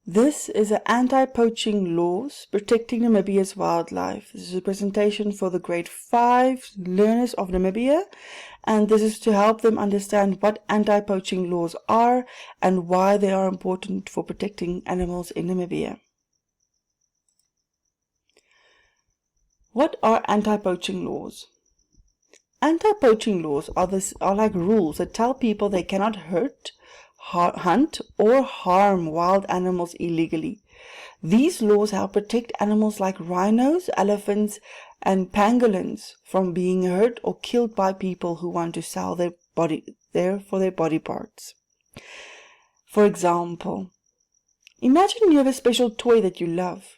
This is an anti-poaching laws protecting Namibia's wildlife. This is a presentation for the grade 5 learners of Namibia, and this is to help them understand what anti-poaching laws are and why they are important for protecting animals in Namibia. What are anti-poaching laws? Anti-poaching laws are like rules that tell people they cannot hurt, hunt or harm wild animals illegally. These laws help protect animals like rhinos, elephants, and pangolins from being hurt or killed by people who want to sell their body parts. For example, imagine you have a special toy that you love.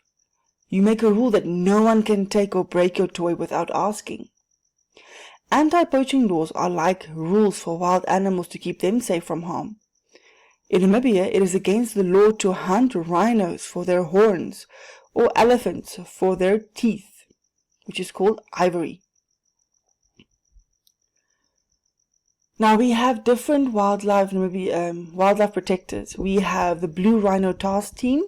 You make a rule that no one can take or break your toy without asking. Anti-poaching laws are like rules for wild animals to keep them safe from harm. In Namibia, it is against the law to hunt rhinos for their horns or elephants for their teeth, which is called ivory. Now we have different wildlife protectors. We have the Blue Rhino Task Team,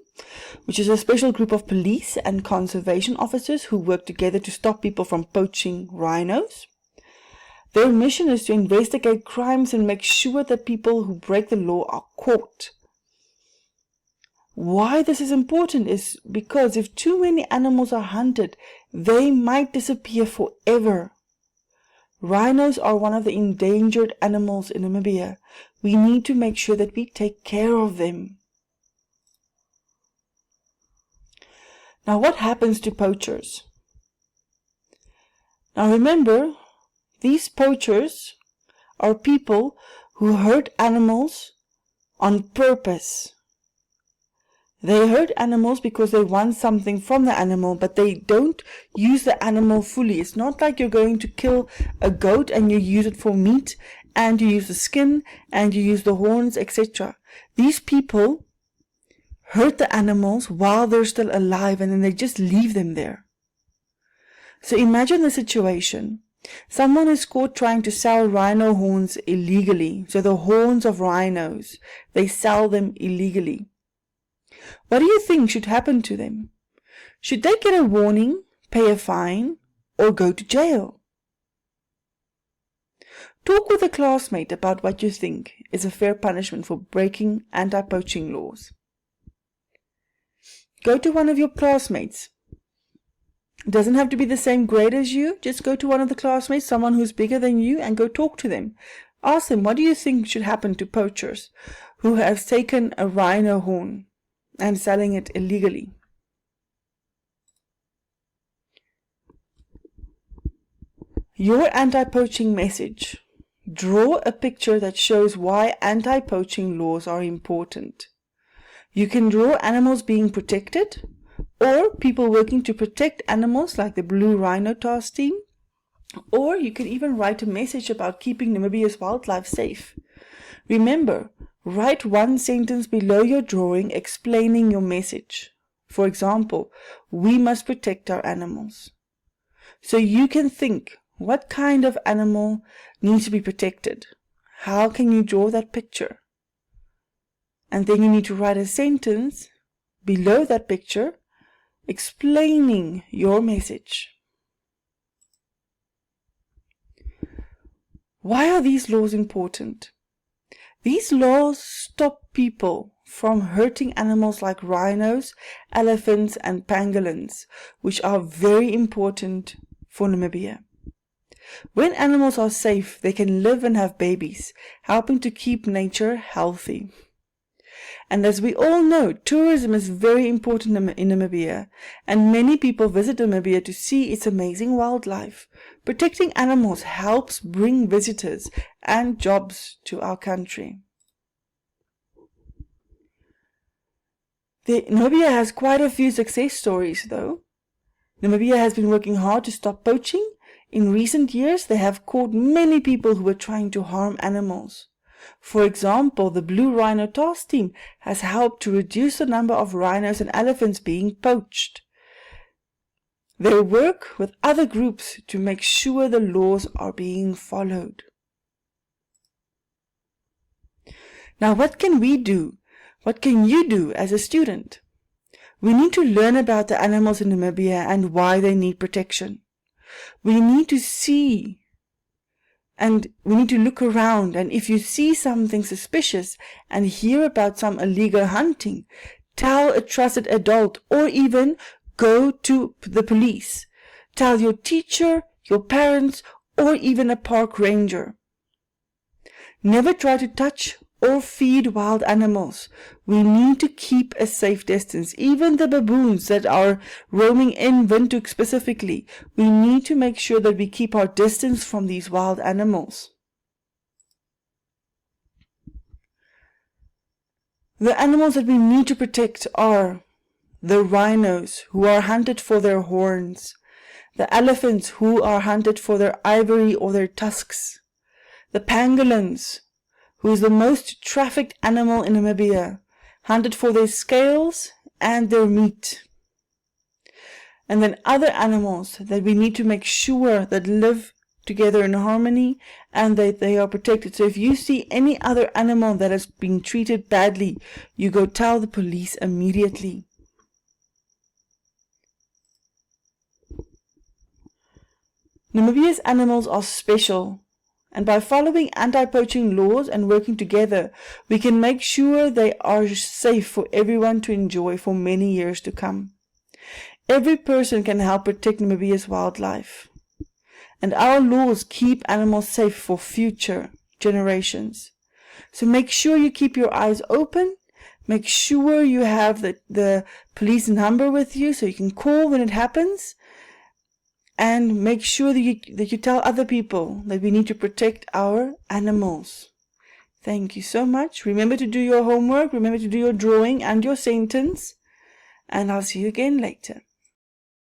which is a special group of police and conservation officers who work together to stop people from poaching rhinos. Their mission is to investigate crimes and make sure that people who break the law are caught. Why this is important is because if too many animals are hunted, they might disappear forever. Rhinos are one of the endangered animals in Namibia. We need to make sure that we take care of them. Now, what happens to poachers? Now remember, these poachers are people who hurt animals on purpose. They hurt animals because they want something from the animal, but they don't use the animal fully. It's not like you're going to kill a goat and you use it for meat, and you use the skin, and you use the horns, etc. These people hurt the animals while they're still alive, and then they just leave them there. So imagine the situation. Someone is caught trying to sell rhino horns illegally. So the horns of rhinos, they sell them illegally. What do you think should happen to them? Should they get a warning, pay a fine, or go to jail? Talk with a classmate about what you think is a fair punishment for breaking anti-poaching laws. Go to one of your classmates. It doesn't have to be the same grade as you. Just go to one of the classmates, someone who's bigger than you, and go talk to them. Ask them, what do you think should happen to poachers who have taken a rhino horn and selling it illegally? Your anti-poaching message. Draw a picture that shows why anti-poaching laws are important. You can draw animals being protected, or people working to protect animals like the Blue Rhino Task Team, or you can even write a message about keeping Namibia's wildlife safe. Remember, write one sentence below your drawing explaining your message. For example, we must protect our animals. So you can think, what kind of animal needs to be protected? How can you draw that picture? And then you need to write a sentence below that picture explaining your message. Why are these laws important? These laws stop people from hurting animals like rhinos, elephants, and pangolins, which are very important for Namibia. When animals are safe, they can live and have babies, helping to keep nature healthy. And as we all know, tourism is very important in Namibia, and many people visit Namibia to see its amazing wildlife. Protecting animals helps bring visitors and jobs to our country. Namibia has quite a few success stories though. Namibia has been working hard to stop poaching. In recent years, they have caught many people who were trying to harm animals. For example, the Blue Rhino Task Team has helped to reduce the number of rhinos and elephants being poached. They work with other groups to make sure the laws are being followed. Now, what can we do? What can you do as a student? We need to learn about the animals in Namibia and why they need protection. We need to see and we need to look around, and if you see something suspicious and hear about some illegal hunting, tell a trusted adult or even go to the police. Tell your teacher, your parents, or even a park ranger. Never try to touch or feed wild animals. We need to keep a safe distance. Even the baboons that are roaming in Windhoek specifically, we need to make sure that we keep our distance from these wild animals. The animals that we need to protect are the rhinos, who are hunted for their horns, the elephants, who are hunted for their ivory or their tusks, the pangolins, who is the most trafficked animal in Namibia, hunted for their scales and their meat. And then other animals that we need to make sure that live together in harmony and that they are protected. So if you see any other animal that has been treated badly, you go tell the police immediately. Namibia's animals are special. And by following anti-poaching laws and working together, we can make sure they are safe for everyone to enjoy for many years to come. Every person can help protect Namibia's wildlife. And our laws keep animals safe for future generations. So make sure you keep your eyes open. Make sure you have the police number with you so you can call when it happens. And make sure that you tell other people that we need to protect our animals. Thank you so much. Remember to do your homework. Remember to do your drawing and your sentence. And I'll see you again later.